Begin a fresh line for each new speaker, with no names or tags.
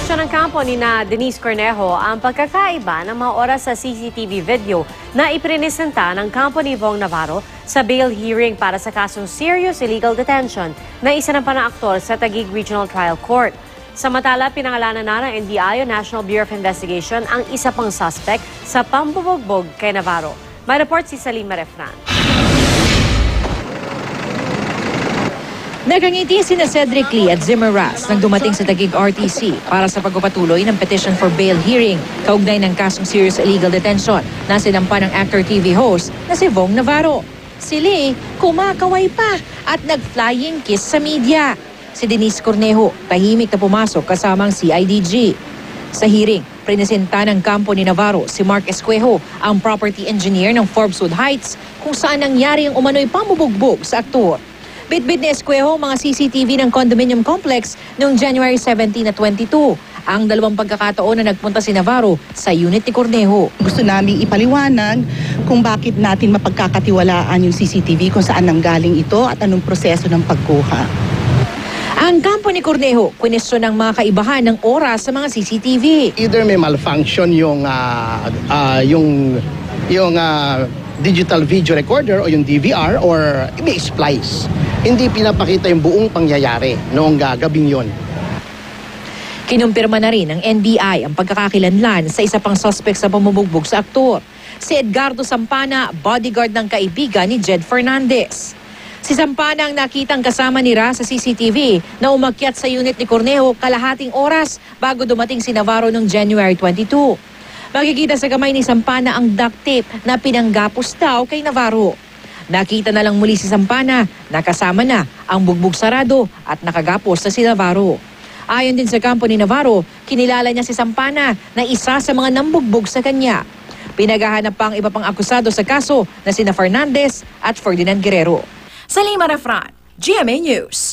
Kinuwestiyon ng kampo ni Denise Cornejo ang pagkakaiba ng mga oras sa CCTV video na iprinisenta ng kampo ni Vong Navarro sa bail hearing para sa kasong serious illegal detention na isinampa ng aktor sa Taguig Regional Trial Court. Samantala, pinangalanan na ng NBI o National Bureau of Investigation ang isa pang suspect sa pambubugbog kay Navarro. May report si Salima Refran.
Nagangiti sina Cedric Lee at Zimmer Ras nang dumating sa Taguig RTC para sa pagpapatuloy ng petition for bail hearing kaugnay ng kasong serious illegal detention na sinampa ng actor TV host na si Vong Navarro. Si Lee kumakaway pa at nag-flying kiss sa media. Si Denise Cornejo tahimik na pumasok kasamang CIDG. Sa hearing, prinesenta ng kampo ni Navarro si Mark Esquejo, ang property engineer ng Forbeswood Heights, kung saan nangyari ang umano'y pamubugbog sa aktor. Bitbit ni Esquejo mga CCTV ng condominium complex noong January 17 at 22. Ang dalawang pagkakataon na nagpunta si Navarro sa unit ni Cornejo.
Gusto namin ipaliwanag kung bakit natin mapagkakatiwalaan yung CCTV, kung saan nanggaling ito at anong proseso ng pagkuha.
Ang kampo ni Cornejo, kwestiyon ng mga kaibahan ng oras sa mga CCTV.
Either may malfunction yung digital video recorder o yung DVR, or may splice. Hindi pinapakita yung buong pangyayari noong gabing yon.
Kinumpirma na rin ng NBI ang pagkakakilanlan sa isa pang suspect sa pamumugbog sa aktor, si Edgardo Sampana, bodyguard ng kaibigan ni Jed Fernandez. Si Sampana ang nakitang kasama ni Ra sa CCTV na umakyat sa unit ni Cornejo kalahating oras bago dumating si Navarro noong January 22. Makikita sa kamay ni Sampana ang duct tape na pinanggapos daw kay Navarro. Nakita na lang muli si Sampana na kasama na ang bugbog sarado at nakagapos sa si Navarro. Ayon din sa kampo ni Navarro, kinilala niya si Sampana na isa sa mga nambugbog sa kanya. Pinaghahanap pa ang iba pang akusado sa kaso na sina Fernandez at Ferdinand Guerrero.
Salima Refran, GMA News.